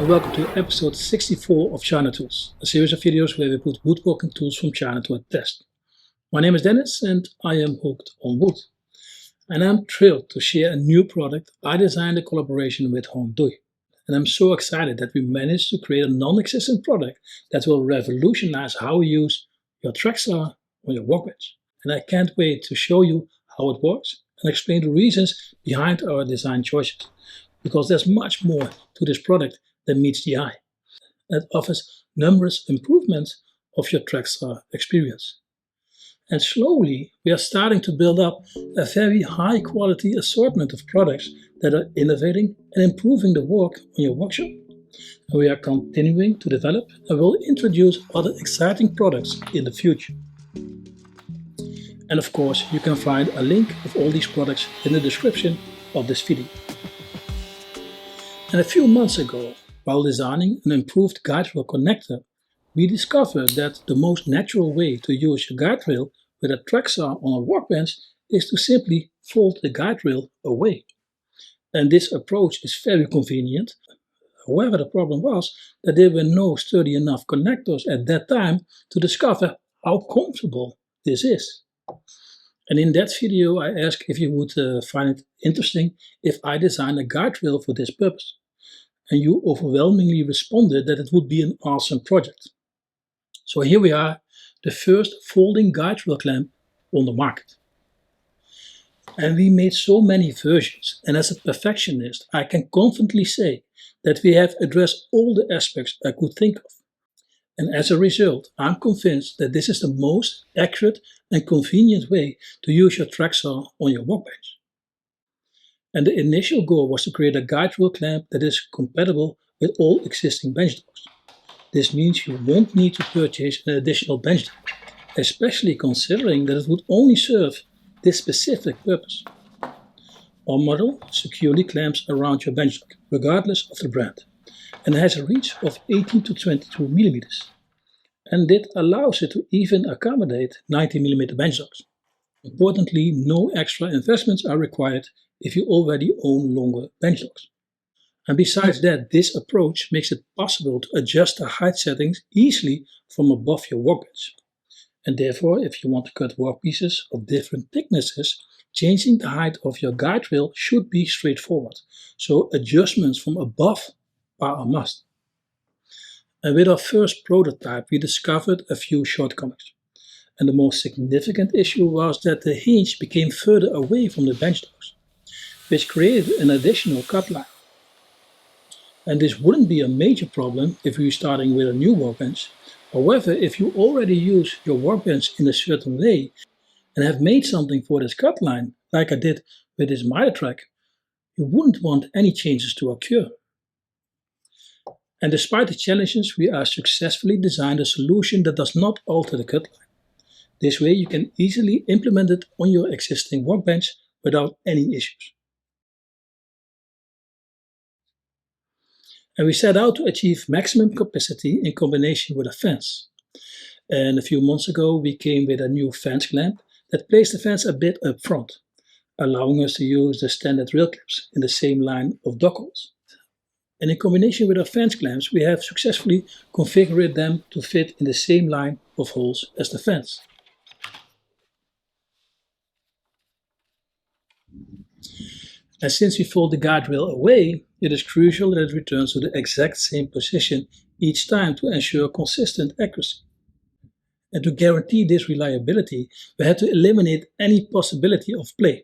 welcome to episode 64 of China Tools, a series of videos where we put woodworking tools from China to a test. My name is Dennis and I am hooked on wood. And I'm thrilled to share a new product I designed in collaboration with Hongdui. And I'm so excited that we managed to create a non-existent product that will revolutionize how you use your track saw on your workbench. And I can't wait to show you how it works and explain the reasons behind our design choices. Because there's much more to this product than meets the eye. It offers numerous improvements of your track saw experience. And slowly we are starting to build up a very high quality assortment of products that are innovating and improving the work on your workshop. And we are continuing to develop and will introduce other exciting products in the future. And of course you can find a link of all these products in the description of this video. And a few months ago, while designing an improved guide rail connector, we discovered that the most natural way to use your guide rail with a track saw on a workbench is to simply fold the guide rail away. And this approach is very convenient. However, the problem was that there were no sturdy enough connectors at that time to discover how comfortable this is. And in that video I asked if you would find it interesting if I designed a guide rail for this purpose. And you overwhelmingly responded that it would be an awesome project. So here we are, the first folding guide rail clamp on the market. And we made so many versions, and as a perfectionist I can confidently say that we have addressed all the aspects I could think of. And as a result, I'm convinced that this is the most accurate and convenient way to use your track saw on your workbench. And the initial goal was to create a guide rail clamp that is compatible with all existing bench doors. This means you won't need to purchase an additional bench door, especially considering that it would only serve this specific purpose. Our model securely clamps around your bench dock, regardless of the brand, and has a reach of 18 to 22 mm. And it allows it to even accommodate 90 mm bench docks. Importantly, no extra investments are required if you already own longer bench docks. And besides that, this approach makes it possible to adjust the height settings easily from above your workbench. And therefore, if you want to cut workpieces of different thicknesses, changing the height of your guide rail should be straightforward. So adjustments from above are a must. And with our first prototype, we discovered a few shortcomings. And the most significant issue was that the hinge became further away from the bench docks, which created an additional cut line. And this wouldn't be a major problem if we were starting with a new workbench. However, if you already use your workbench in a certain way and have made something for this cut line, like I did with this miter track, you wouldn't want any changes to occur. And despite the challenges, we have successfully designed a solution that does not alter the cut line. This way you can easily implement it on your existing workbench without any issues. And we set out to achieve maximum capacity in combination with a fence. And a few months ago we came with a new fence clamp that placed the fence a bit up front, allowing us to use the standard rail clips in the same line of dock holes. And in combination with our fence clamps we have successfully configured them to fit in the same line of holes as the fence. And since we fold the guide rail away, it is crucial that it returns to the exact same position each time to ensure consistent accuracy. And to guarantee this reliability, we had to eliminate any possibility of play.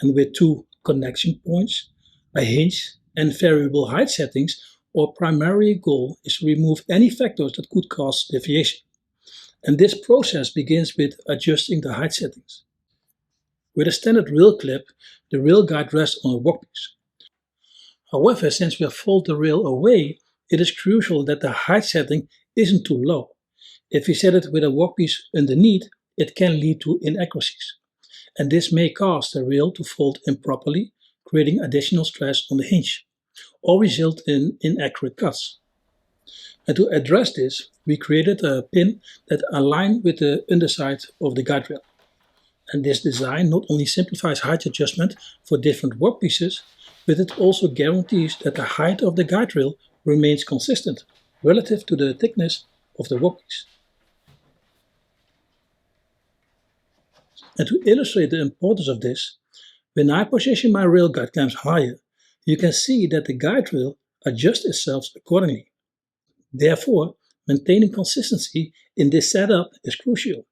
And with two connection points, a hinge and variable height settings, our primary goal is to remove any factors that could cause deviation. And this process begins with adjusting the height settings. With a standard rail clip, the rail guide rests on a workpiece. However, since we have folded the rail away, it is crucial that the height setting isn't too low. If we set it with a workpiece underneath, it can lead to inaccuracies. And this may cause the rail to fold improperly, creating additional stress on the hinge, or result in inaccurate cuts. And to address this, we created a pin that aligns with the underside of the guide rail. And this design not only simplifies height adjustment for different workpieces, but it also guarantees that the height of the guide rail remains consistent relative to the thickness of the workpiece. And to illustrate the importance of this, when I position my rail guide clamps higher, you can see that the guide rail adjusts itself accordingly. Therefore, maintaining consistency in this setup is crucial.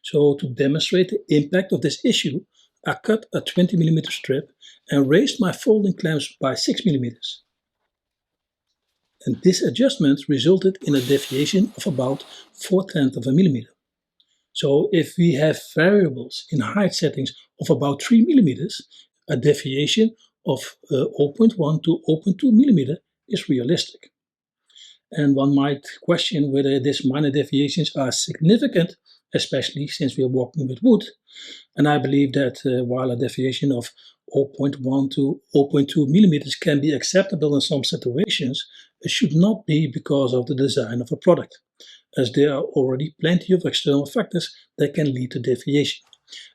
So to demonstrate the impact of this issue, I cut a 20mm strip and raised my folding clamps by 6mm. And this adjustment resulted in a deviation of about 0.4 of a millimeter. So if we have variables in height settings of about 3mm, a deviation of 0.1 to 0.2 millimeter is realistic. And one might question whether these minor deviations are significant, especially since we are working with wood. And I believe that while a deviation of 0.1 to 0.2 millimeters can be acceptable in some situations, it should not be because of the design of a product, as there are already plenty of external factors that can lead to deviation.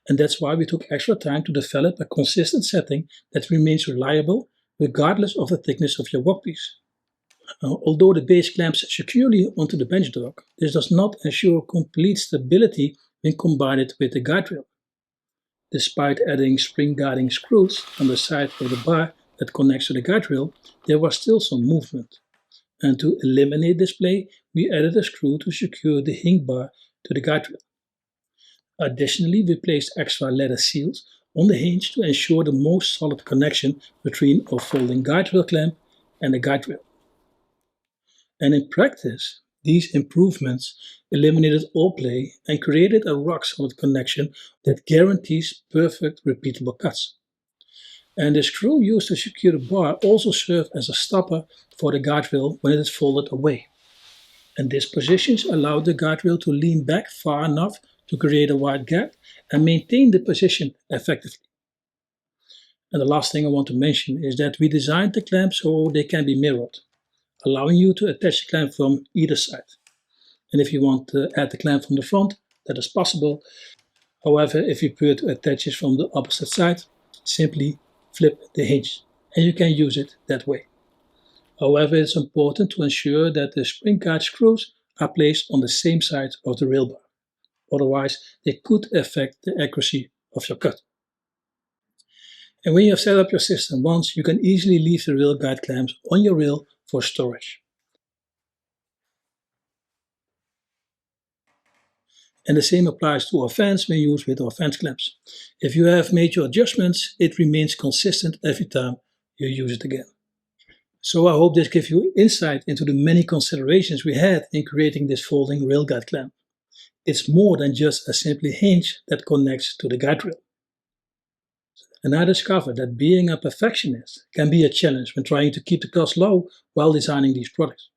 And that's why we took extra time to develop a consistent setting that remains reliable regardless of the thickness of your workpiece. Although the base clamps securely onto the bench dog, this does not ensure complete stability when combined with the guide rail. Despite adding spring guiding screws on the side of the bar that connects to the guide rail, there was still some movement. And to eliminate this play, we added a screw to secure the hinge bar to the guide rail. Additionally, we placed extra leather seals on the hinge to ensure the most solid connection between our folding guide rail clamp and the guide rail. And in practice, these improvements eliminated all play and created a rock-solid connection that guarantees perfect repeatable cuts. And the screw used to secure the bar also served as a stopper for the guide rail when it is folded away. And these positions allowed the guide rail to lean back far enough to create a wide gap and maintain the position effectively. And the last thing I want to mention is that we designed the clamps so they can be mirrored, allowing you to attach the clamp from either side. And if you want to add the clamp from the front, that is possible. However, if you prefer to attach it from the opposite side, simply flip the hinge and you can use it that way. However, it's important to ensure that the spring guide screws are placed on the same side of the rail bar. Otherwise, they could affect the accuracy of your cut. And when you have set up your system once, you can easily leave the rail guide clamps on your rail for storage. And the same applies to our fans when used with our fence clamps. If you have made your adjustments, it remains consistent every time you use it again. So I hope this gives you insight into the many considerations we had in creating this folding rail guide clamp. It's more than just a simple hinge that connects to the guide rail. And I discovered that being a perfectionist can be a challenge when trying to keep the cost low while designing these products.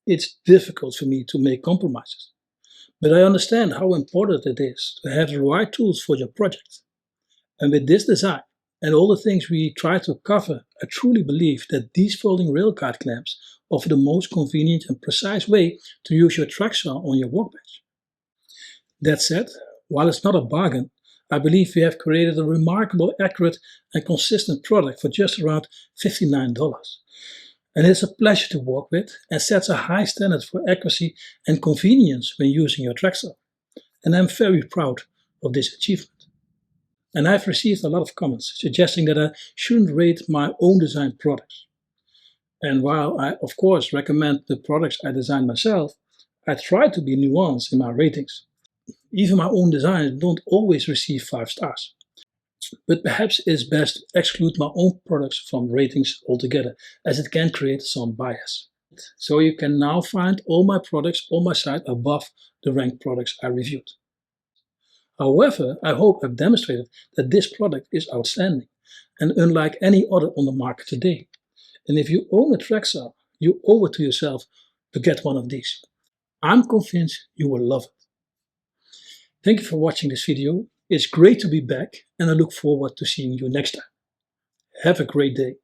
It's difficult for me to make compromises. But I understand how important it is to have the right tools for your project. And with this design and all the things we try to cover, I truly believe that these folding rail guide clamps offer the most convenient and precise way to use your track saw on your workbench. That said, while it's not a bargain, I believe we have created a remarkable, accurate and consistent product for just around $59. And it's a pleasure to work with and sets a high standard for accuracy and convenience when using your track saw. And I'm very proud of this achievement. And I've received a lot of comments suggesting that I shouldn't rate my own design products. And while I of course recommend the products I design myself, I try to be nuanced in my ratings. Even my own designs don't always receive 5 stars. But perhaps it's best to exclude my own products from ratings altogether, as it can create some bias. So you can now find all my products on my site above the ranked products I reviewed. However, I hope I've demonstrated that this product is outstanding and unlike any other on the market today. And if you own a track saw, you owe it to yourself to get one of these. I'm convinced you will love it. Thank you for watching this video. It's great to be back and I look forward to seeing you next time. Have a great day.